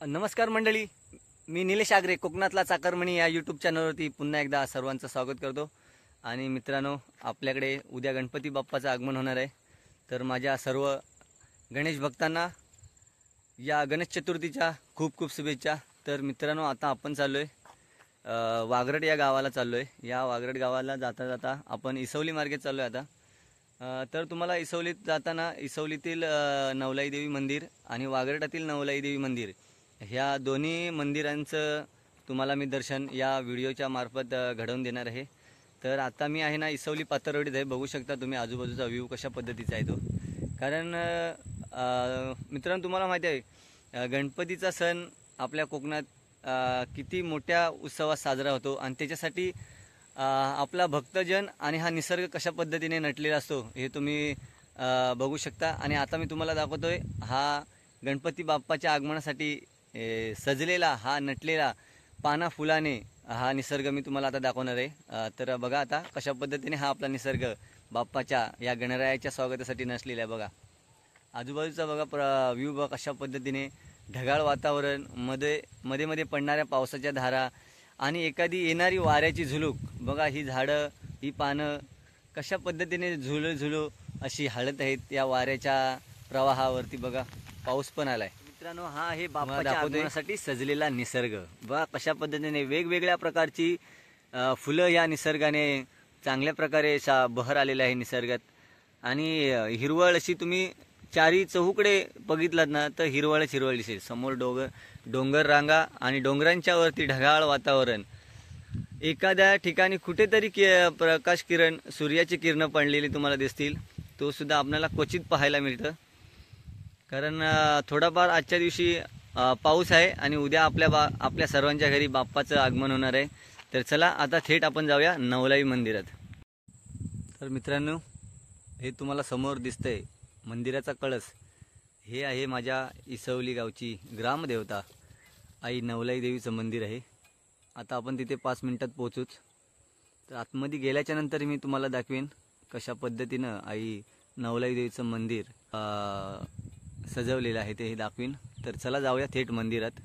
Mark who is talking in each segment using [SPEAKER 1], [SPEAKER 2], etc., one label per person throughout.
[SPEAKER 1] नमस्कार मंडळी, मी निलेश आगरे कोकणातला चाकरमणी या यूट्यूब चॅनलवरती पुन्हा एकदा सर्वांचं स्वागत करतो. आणि मित्रांनो, आपल्याकडे उद्या गणपती बाप्पाचं आगमन होणार आहे. तर माझ्या सर्व गणेश भक्तांना या गणेश चतुर्थीच्या खूप खूप शुभेच्छा. तर मित्रांनो, आता आपण चाललो आहे वागरड या गावाला चाललो आहे. या वागरड गावाला जाता जाता आपण इसवली मार्गे चाललो आहे आता. तर तुम्हाला इसवलीत जाताना इसवलीतील नवलाई देवी मंदिर आणि वागरटातील नवलाई देवी मंदिर ह्या दोन्ही मंदिरांचं तुम्हाला मी दर्शन या व्हिडिओच्या मार्फत घडवून देणार आहे. तर आता मी आहे ना इसवली पातरवडीत आहे. बघू शकता तुम्ही आजूबाजूचा व्ह्यू कशा पद्धतीचा आहे तो. कारण मित्रांनो, तुम्हाला माहिती आहे गणपतीचा सण आपल्या कोकणात किती मोठ्या उत्सवात साजरा होतो. आणि त्याच्यासाठी आपला भक्तजन आणि हा निसर्ग कशा पद्धतीने नटलेला असतो हे तुम्ही बघू शकता. आणि आता मी तुम्हाला दाखवतोय हा गणपती बाप्पाच्या आगमनासाठी सजलेला हा नटलेला पाना फुलाने हा निसर्ग मी तुम्हाला आता दाखवणार आहे. तर बघा आता कशा पद्धतीने हा आपला निसर्ग बाप्पाच्या या गणरायाच्या स्वागतासाठी नसलेला आहे. बघा आजूबाजूचा बघा व्ह्यू बघा कशा पद्धतीने ढगाळ वातावरण, मध्ये मध्ये मध्ये पडणाऱ्या पावसाच्या धारा आणि एखादी येणारी वाऱ्याची झुळूक. बघा ही झाडं, ही पानं कशा पद्धतीने झुळू अशी हळत आहेत या वाऱ्याच्या प्रवाहावरती. बघा पाऊस पण आलाय. मित्रांनो, हा आहे बाप्पाच्या आगमनासाठी सजलेला निसर्ग. बघा कशा पद्धतीने वेगवेगळ्या प्रकारची फुलं या निसर्गाने चांगल्या प्रकारे बहर आलेला आहे निसर्गात. आणि हिरवळ अशी तुम्ही चारी चहूकडे बघितलात ना तर हिरवळच हिरवळ दिसेल. समोर डोंगर रांगा आणि डोंगरांच्या वरती ढगाळ वातावरण. एखाद्या ठिकाणी कुठेतरी प्रकाश किरण, सूर्याची किरणं पडलेली तुम्हाला दिसतील. तो सुद्धा आपल्याला क्वचित पाहायला मिळतं. कारण थोडाफार आजच्या दिवशी पाऊस आहे आणि उद्या आपल्या सर्वांच्या घरी बाप्पाचं आगमन होणार आहे. तर चला आता थेट आपण जाऊया नवलाई मंदिरात. तर मित्रांनो, हे तुम्हाला समोर दिसतंय मंदिराचा कळस. हे आहे माझ्या इसवली गावची ग्रामदेवता आई नवलाई देवीचं मंदिर आहे. आता आपण तिथे 5 मिनिटात पोहोचूच. तर आतमध्ये गेल्याच्या नंतर मी तुम्हाला दाखवेन कशा पद्धतीनं आई नवलाई देवीचं मंदिर सजवलेलं आहे ते दाखवीन. तर चला जाऊया थेट मंदिरात.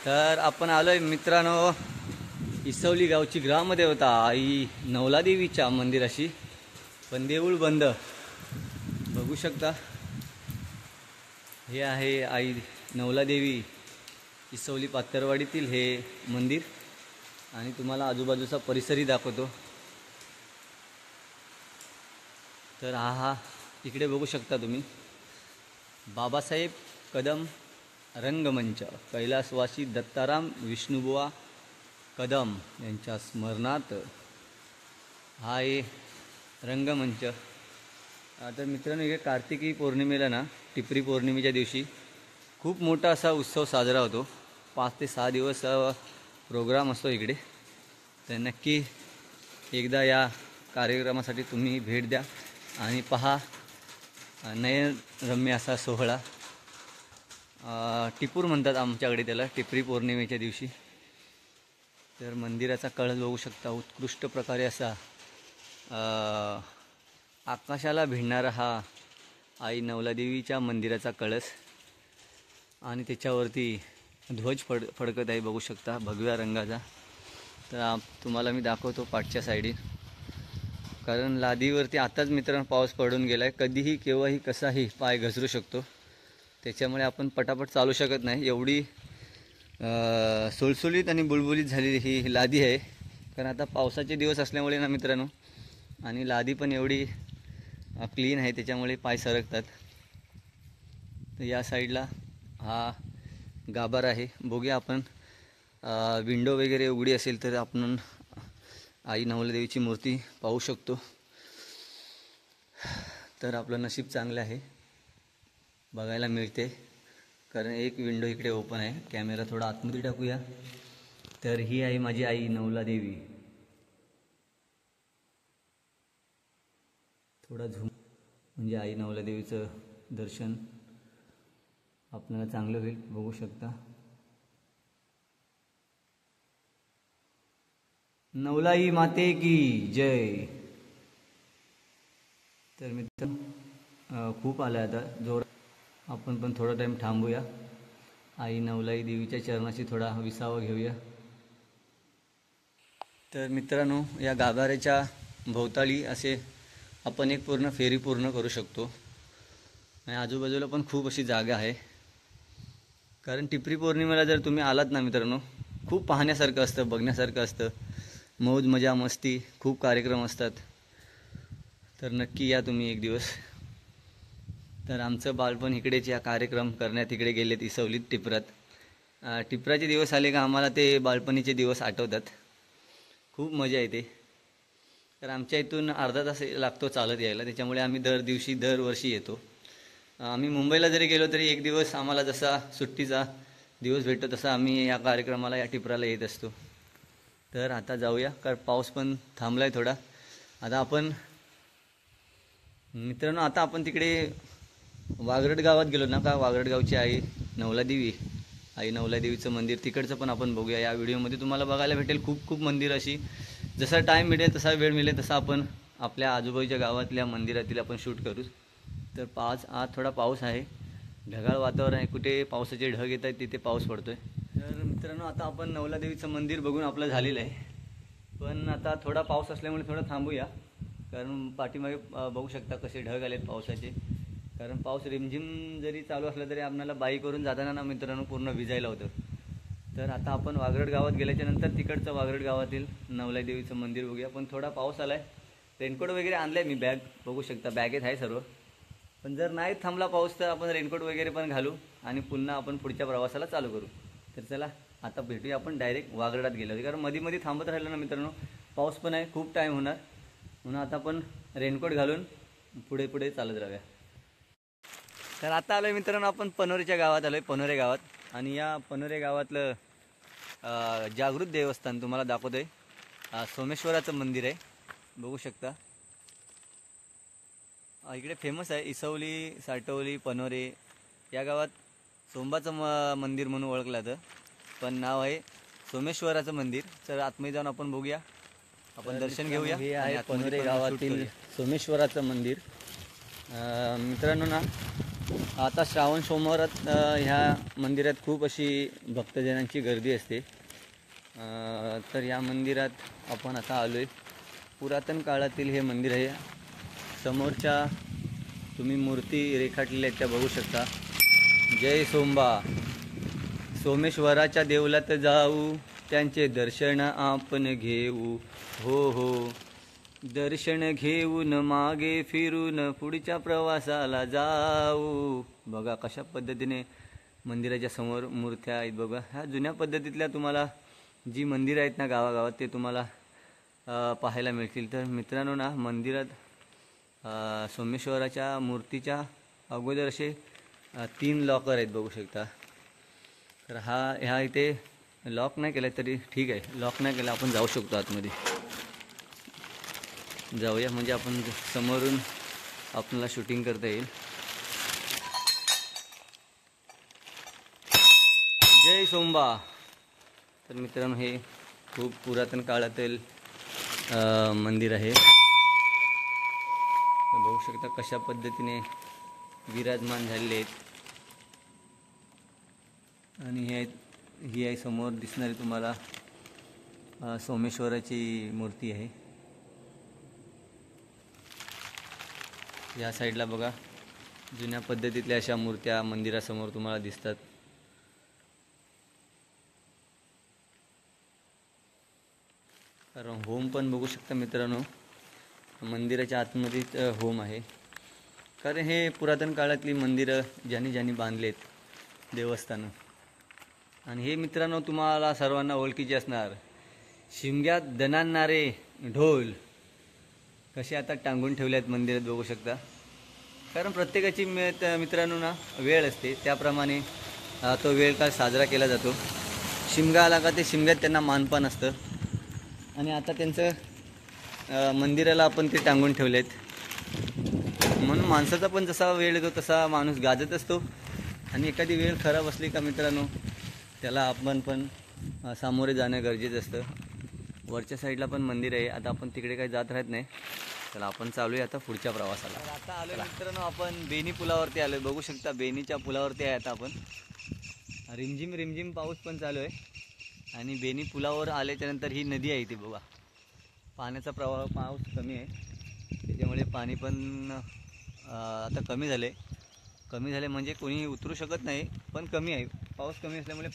[SPEAKER 1] तर आपण आलोय मित्रांनो इसवली गावची ग्रामदेवता आई नवला देवीच्या मंदिराशी. पण देऊळ बंद. बघू शकता हे आहे आई नवला देवी इसवली पातरवाडीतील हे मंदिर. आणि तुम्हाला आजूबाजूचा परिसरही दाखवतो. तर हा इकडे बघू शकता तुम्ही बाबासाहेब कदम रंगमंच, कैलासवासी दत्ताराम विष्णुबुवा कदम यांच्या स्मरणार्थ हा आहे रंगमंच. तर मित्रांनो, इकडे कार्तिकी पौर्णिमेला ना टिपरी पौर्णिमेच्या दिवशी खूप मोठा असा उत्सव साजरा होतो. 5 ते 6 दिवस प्रोग्राम असतो इकडे. तर नक्की एकदा या कार्यक्रमासाठी तुम्ही भेट द्या आणि पहा नयनरम्य असा सोहळा. टिपूर म्हणतात आमच्याकडे त्याला, टिपरी पौर्णिमेच्या दिवशी. तर मंदिराचा कळस बघू शकता. उत्कृष्ट प्रकारे असा आकाशाला भिडणारा हा आई नवलादेवीच्या मंदिराचा कळस. आणि त्याच्यावरती ध्वज फडकत आहे बघू शकता भगव्या रंगाचा. तर तुम्हाला मी दाखवतो पाठच्या साईडीन. कारण लादीवरती आताच मित्रांनो पाऊस पडून गेला आहे. कधीही केव्हाही कसाही पाय घसरू शकतो. त्याच्यामुळे आपण पटापट चालू शकत नाही. एवढी सुलसुलीत आणि बुलबुलीत झालेली ही लादी आहे. कारण आता पावसाचे दिवस असल्यामुळे ना मित्रांनो, आणि लादी पण एवढी क्लीन आहे त्याच्यामुळे पाय सरकतात. तर या साईडला हा गाभार आहे. बघूया आपण विंडो वगैरे उघडी असेल तर आपण आई नवलादेवीची मूर्ती पाहू शकतो. तर आपलं नशीब चांगलं आहे, बघायला मिळते. कारण एक विंडो इकडे ओपन आहे. कॅमेरा थोडा आतमध्ये टाकूया. तर ही आहे माझी आई नवलादेवी. थोडा झूम म्हणजे आई नवलादेवीचं दर्शन आपल्याला चांगलं होईल. बघू शकता नवलाई माते की जय. तर मित्र खूप आलं आता जोर. आपण पण थोडा टाईम थांबूया. आई नवलाई देवीच्या चरणाशी थोडा विसावा घेऊया. तर मित्रांनो, या गाभाऱ्याच्या भोवताली असे आपण एक पूर्ण फेरी पूर्ण करू शकतो. आणि आजूबाजूला पण खूप अशी जागा आहे. कारण टिपरी पौर्णिमेला जर तुम्ही आलात ना मित्रांनो, खूप पाहण्यासारखं असतं, बघण्यासारखं असतं. मौज मजा मस्ती खूप कार्यक्रम असतात. तर नक्की या तुम्ही एक दिवस. तर आमचं बालपण इकडेच या कार्यक्रम करण्यात इकडे गेलेत इसवलीत टिपरात. टिपराचे दिवस आले का आम्हाला ते बालपणीचे दिवस आठवतात. खूप मजा येते. तर आमच्या इथून अर्धा तास लागतो चालत यायला, त्याच्यामुळे आम्ही दरवर्षी येतो. आम्ही मुंबईला जरी गेलो तरी एक दिवस आम्हाला जसा सुट्टीचा दिवस भेटतो तसा आम्ही या कार्यक्रमाला या टिपराला येत असतो. तर आता जाऊया, कारण पाऊस पण थांबला आहे थोडा. आता आपण मित्रांनो, आता आपण तिकडे वागरड गावात गेलो ना का, वागरड गावची आई नवलादेवीचं मंदिर तिकडचं पण आपण बघूया. या व्हिडिओमध्ये तुम्हाला बघायला भेटेल खूप खूप मंदिर अशी. जसा टाईम मिळेल तसा वेळ मिळेल तसा आपण आपल्या आजूबाजूच्या गावातल्या मंदिरातील आपण शूट करू. तर आज थोडा पाऊस आहे, ढगाळ वातावरण आहे. कुठे पावसाचे ढग येत आहेत तिथे पाऊस पडतोय. तर मित्रांनो, आता आपण नवलादेवीचं मंदिर बघून आपलं झालेलं आहे. पण आता थोडा पाऊस असल्यामुळे थोडं थांबूया, कारण पाठीमागे बघू शकता कसे ढग आलेत पावसाचे. कारण पाऊस रिमझिम जरी चालू असला तरी आपल्याला बाईकवरून जाताना ना मित्रांनो पूर्ण भिजायला होतं. तर आता आपण वागरड गावात गेल्याच्या नंतर तिकडचं वागरड गावातील नवलादेवीचं मंदिर बघूया. पण थोडा पाऊस आला आहे. रेनकोट वगैरे आणलं आहे मी, बॅग बघू शकता, बॅगेत आहे सर्व. पण जर नाही थांबला पाऊस तर आपण रेनकोट वगैरे पण घालू आणि पुन्हा आपण पुढच्या प्रवासाला चालू करू. तर चला आता भेटूया आपण डायरेक्ट वागरडात गेलो, कारण मध्ये थांबत राहिलं ना मित्रांनो पाऊस पण आहे, खूप टाईम होणार. म्हणून आता आपण रेनकोट घालून पुढे चालत राहूया. तर आता आलो मित्रांनो आपण पनोरेच्या गावात आलो आहे, पनोरे गावात. आणि या पनोरे गावातलं जागृत देवस्थान तुम्हाला दाखवतो आहे. सोमेश्वराचं मंदिर आहे, बघू शकता. इकडे फेमस आहे इसवली, साटवली, पनोरे या गावात सोंबाचं मंदिर म्हणून ओळखलं जातं, पण नाव आहे सोमेश्वराचं मंदिर. तर आतमध्ये जाऊन आपण बघूया, आपण दर्शन घेऊया. हे आहे पनोरे गावातील सोमेश्वराचं मंदिर. मित्रांनो ना, आता श्रावण सोमवारात ह्या मंदिरात खूप अशी भक्तजनांची गर्दी असते. तर या मंदिरात आपण आता आलो आहे. पुरातन काळातील हे मंदिर आहे. समोरच्या तुम्ही मूर्ती रेखाटलेल्या आहेत त्या बघू शकता. जय सोंबा, सोमेश्वराच्या देवलात जाऊ, त्यांचे दर्शन आपण घेऊ. हो दर्शन घेऊन मागे फिरून पुढच्या प्रवासाला जाऊ. बघा कशा पद्धतीने मंदिराच्या समोर मूर्त्या आहेत बघा. ह्या जुन्या पद्धतीतल्या तुम्हाला जी मंदिरं आहेत ना गावागावात ते तुम्हाला पाहायला मिळतील. तर मित्रांनो ना, मंदिरात सोमेश्वराच्या मूर्तीच्या अगोदर असे 3 लॉकर आहेत बघू शकता. तर ह्या इथे लॉक नाही केलं तरी ठीक आहे, लॉक नाही केलं आपण जाऊ शकतो आतमध्ये. जाऊया म्हणजे आपण समोरून आपल्याला शूटिंग करता येईल. जय सोंबा. तर मित्रांनो, हे खूप पुरातन काळातील मंदिर आहे. बघू शकता कशा पद्धतीने विराजमान झालेले आहेत. आणि ही आहे समोर दिसणारी तुम्हाला सोमेश्वराची मूर्ती आहे. या साईडला बघा जुन्या पद्धतीतल्या अशा मूर्त्या मंदिरासमोर तुम्हाला दिसतात. कारण होम पण बघू शकता मित्रांनो, मंदिराच्या आतमध्येच होम आहे. कारण हे पुरातन काळातली मंदिरं ज्यांनी बांधलेत देवस्थानं. आणि हे मित्रांनो तुम्हाला सर्वांना ओळखीचे असणार, शिमग्यात दणाणणारे ढोल कसे आता टांगून ठेवले आहेत मंदिरात बघू शकता. कारण प्रत्येकाची मित्रांनो ना वेळ असते, त्याप्रमाणे तो वेळ काळ साजरा केला जातो. शिमगा आला का ते शिमग्यात त्यांना मानपान असतं. आणि आता त्यांचं मंदिराला आपण ते टांगून ठेवले आहेत. म्हणून माणसाचा पण जसा वेळ येतो तसा माणूस गाजत असतो. आणि एखादी वेळ खराब असली का मित्रांनो त्याला आपण पण सामोरे जाणं गरजेचं असतं. वरच्या साईडला पण मंदिर आहे. आता आपण तिकडे काही जात राहत नाही. चला आपण चालू आहे आता पुढच्या प्रवासाला. आता आलो मित्रांनो आपण बेनी पुलावरती आलो. बघू शकता बेनीच्या पुलावरती आहे आता आपण. रिमझिम रिमझिम पाऊस पण चालू आहे आणि बेनी पुलावर आल्याच्यानंतर ही नदी आहे ती बघा. पाण्याचा प्रवाह पाऊस कमी आहे त्याच्यामुळे पाणी पण आता कमी झाले म्हणजे कोणी उतरू शकत नाही, पण कमी आहे. पाऊस कमी असल्यामुळे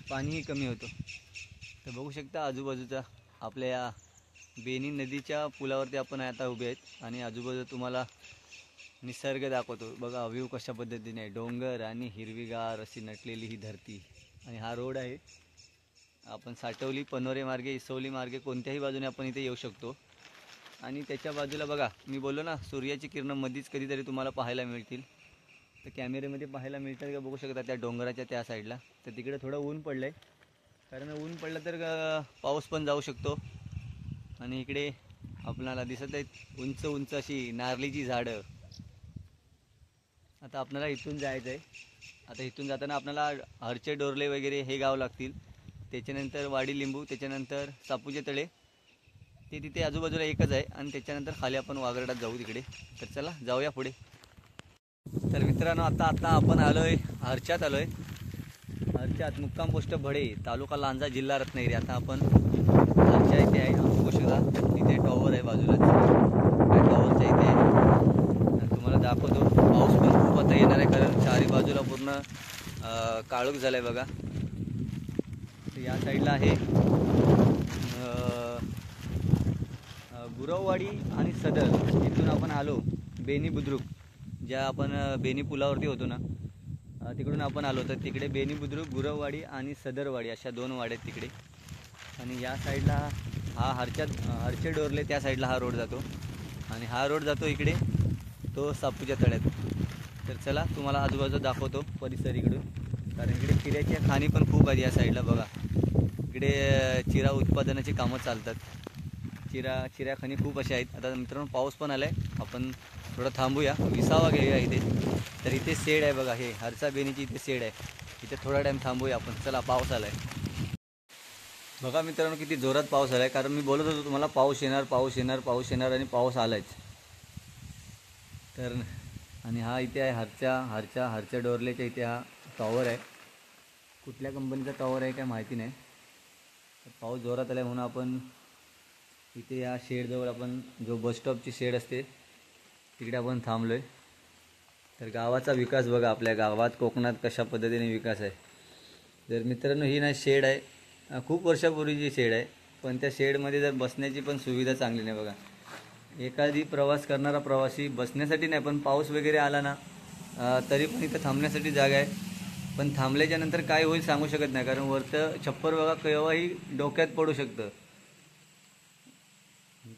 [SPEAKER 1] पाणीही कमी होतं. तर बघू शकता आजूबाजूचा आपल्या या बेनी नदीच्या पुलावरती आपण आता उभे आहेत आणि आजूबाजूला तुम्हाला निसर्ग दाखवतो. बघा व्ह्यू कशा पद्धतीने आहे, डोंगर आणि हिरवीगार अशी नटलेली ही धरती. आणि हा रोड आहे, आपण साटवली पनोरे मार्गे इसवली मार्गे कोणत्याही बाजूने आपण इथे येऊ शकतो. आणि त्याच्या बाजूला बघा मी बोललो ना सूर्याची किरणं मध्येच कधीतरी तुम्हाला पाहायला मिळतील. तर कॅमेऱ्यामध्ये पाहायला मिळतात का बघू शकता त्या डोंगराच्या त्या साईडला. तर तिकडे थोडं ऊन पडलं आहे, कारण ऊन पडलं तर पाऊस पण जाऊ शकतो. आणि इकडे आपल्याला दिसत आहेत उंच उंच अशी नारळीची झाडं. आता आपल्याला इथून जायचं आहे. आता इथून जाताना आपल्याला हरचे डोरले वगैरे हे गाव लागतील, त्याच्यानंतर वाडी लिंबू, त्याच्यानंतर सापूचे तळे, ते तिथे आजूबाजूला एकच आहे. आणि त्याच्यानंतर खाली आपण वागरडात जाऊ तिकडे. तर चला जाऊया पुढे. तर मित्रांनो आता आपण आलोय हरच्यात आलोय. हरच्यात मुक्काम पोस्ट भडे, तालुका लांजा, जिल्हा रत्नागिरी. आता आपण हरच्या इथे आहे. बघू शकता इथे टॉवर आहे बाजूलाच, त्या टॉवरच्या इथे आहे. तुम्हाला दाखवतो. पाऊस पण खूप आता येणार आहे कारण चारी बाजूला पूर्ण काळोख झाला आहे बघा. तर या साईडला आहे गुरववाडी आणि सदर. इथून आपण आलो बेनी बुद्रुक, ज्या आपण बेनी पुलावरती होतो ना तिकडून आपण आलो. तर तिकडे बेनी बुद्रुक, गुरववाडी आणि सदरवाडी अशा 2 वाड्या आहेत तिकडे. आणि या साईडला हा हरचे डोरले त्या साईडला हा रोड जातो. आणि हा रोड जातो इकडे तो सापूच्या तळ्यात. तर चला तुम्हाला आजूबाजू दाखवतो परिसर इकडून, कारण इकडे चिऱ्याच्या खाणी पण खूप आहेत या साईडला बघा. इकडे चिरा उत्पादनाची कामं चालतात. चिऱ्या खाणी खूप अशा आहेत. आता मित्रांनो पाऊस पण आला आहे, आपण थोडं थांबूया, विसावा घेऊया इथे. तर इथे शेड आहे बघा, हे हरचा बेनीची इथे शेड आहे. इथे थोडा टाईम थांबूया आपण. चला पाऊस आला आहे बघा मित्रांनो, किती जोरात पाऊस आला आहे. कारण मी बोलत होतो तुम्हाला पाऊस येणार आणि पाऊस आलाच. तर आणि हा इथे आहे हरच्या डोरलेच्या इथे हा टॉवर आहे. कुठल्या कंपनीचा टॉवर आहे काय माहिती नाही. तर पाऊस जोरात आला म्हणून आपण इथे या शेडजवळ, आपण जो बसस्टॉपची शेड असते तिकडे आपण थांबलो आहे. तर गावाचा विकास बघा, आपल्या गावात कोकणात कशा पद्धतीने विकास आहे. जर मित्रांनो ही ना शेड आहे, खूप वर्षापूर्वीची शेड आहे, पण त्या शेडमध्ये जर बसण्याची पण सुविधा चांगली नाही बघा. एखादी प्रवास करणारा प्रवासी बसण्यासाठी नाही, पण पाऊस वगैरे आला ना तरी पण इथं थांबण्यासाठी जागा आहे. पण थांबल्याच्यानंतर काय होईल सांगू शकत नाही, कारण वरतं छप्पर बघा केव्हाही डोक्यात पडू शकतं.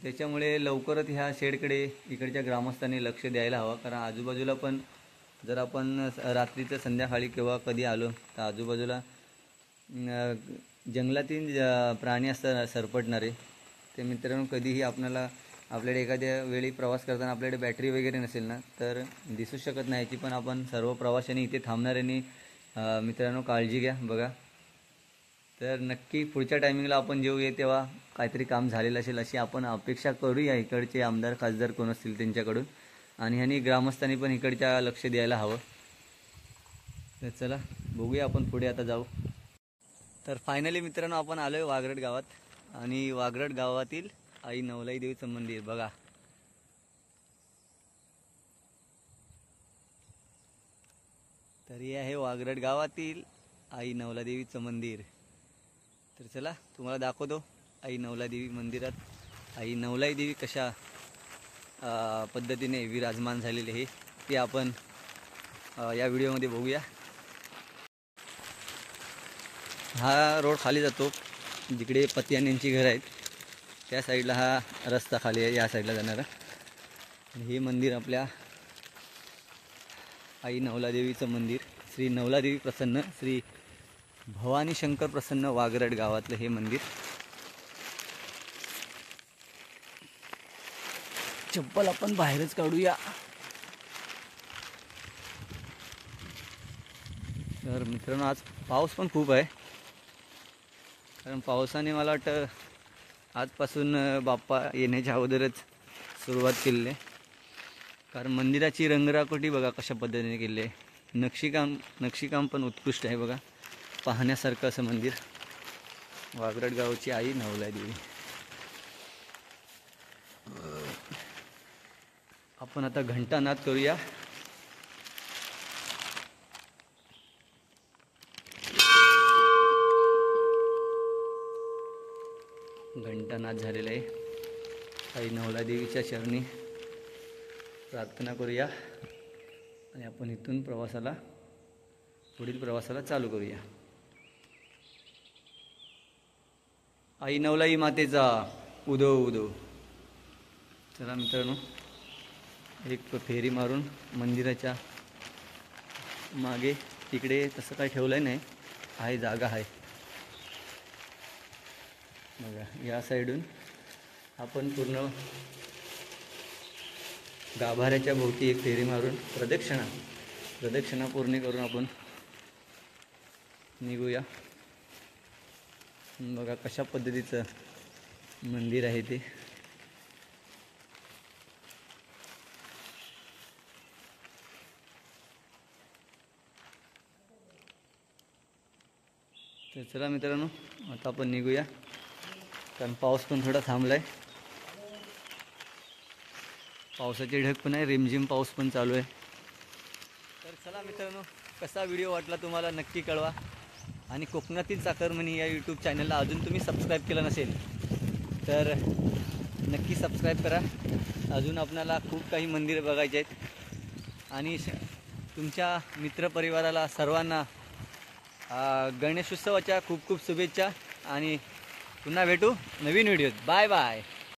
[SPEAKER 1] त्याच्यामुळे लवकरच ह्या शेडकडे इकडच्या ग्रामस्थांनी लक्ष द्यायला हवं. कारण आजूबाजूला पण जर आपण रात्रीचं संध्याकाळी किंवा कधी आलो तर आजूबाजूला जंगलातील प्राणी असतात सरपटणारे. ते मित्रांनो कधीही आपल्याकडे एखाद्या वेळी प्रवास करताना आपल्याकडे बॅटरी वगैरे नसेल ना तर दिसू शकत नाही. याची पण आपण सर्व प्रवाशांनी इथे थांबणाऱ्यांनी मित्रांनो काळजी घ्या बघा. तर नक्की पुढच्या टायमिंगला आपण जेव्हा येऊ तेव्हा काहीतरी काम झालेलं असेल अशी आपण अपेक्षा करूया इकडचे आमदार खासदार कोण असतील त्यांच्याकडून. आणि ह्यांनी ग्रामस्थांनी पण इकडच्या लक्ष द्यायला हवं. तर चला बघूया आपण पुढे आता जाऊ. तर फायनली मित्रांनो आपण आलो आहे वागरड गावात. आणि वागरड गावातील आई नवलाई देवीचं मंदिर बघा. तर हे आहे वागरड गावातील आई नवला देवीचं मंदिर. तर चला तुम्हाला दाखवतो आई नवला देवी मंदिरात आई नवलाई देवी कशा पद्धतीने विराजमान झालेले हे ते आपण या व्हिडिओमध्ये बघूया. हा रोड खाली जातो जिकडे पतियान यांची घर आहेत त्या साईडला हा रस्ता खाली आहे या साईडला जाणारा. हे मंदिर आपल्या आई नवलादेवीचं मंदिर, श्री नवलादेवी प्रसन्न, श्री भवानी शंकर प्रसन्न वागरड गावातलं हे मंदिर. चप्पल आपण बाहेरच काढूया. तर मित्रांनो आज पाऊस पण खूप आहे, कारण पावसाने मला वाटतं आजपासून बाप्पा येण्याच्या अगोदरच सुरुवात केली आहे. कारण मंदिराची रंगराकोटी बघा कशा पद्धतीने केली आहे. नक्षीकाम पण उत्कृष्ट आहे बघा. पाहण्यासारखं असं मंदिर. वागरड गावची आई नवलाई देवी. आपण आता घंटानाद करूया. घंटानाद झालेला आहे. आई नवलाई देवीच्या चरणी प्रार्थना करूया आणि आपण इथून पुढील प्रवासाला चालू करूया. आई नवलाई मातेचा उदो उदो. चला मित्रांनो, एक फेरी मारून मंदिराच्या मागे तिकडे तसं काही ठेवलं नाही आहे, जागा आहे बघा. या साईडून आपण पूर्ण गाभाऱ्याच्या भोवती एक फेरी मारून प्रदक्षिणा पूर्ण करून आपण निघूया. बघा कशा पद्धतीचं मंदिर आहे ते. तर चला मित्रांनो, आता आपण निघूया, कारण पाऊस पण थोडा थांबलाय. पावसाचे ढग पण आहे, रिमझिम पाऊस पण चालू आहे. तर चला मित्रांनो, कसा व्हिडिओ वाटला तुम्हाला नक्की कळवा. आणि कोकणातील चाकरमनी या यूट्यूब चॅनलला अजून तुम्ही सबस्क्राईब केलं नसेल तर नक्की सबस्क्राईब करा. अजून आपल्याला खूप काही मंदिरं बघायचे आहेत. आणि तुमच्या मित्रपरिवाराला सर्वांना गणेशोत्सवाच्या खूप खूप शुभेच्छा. आणि पुन्हा भेटू नवीन व्हिडिओत. Bye bye.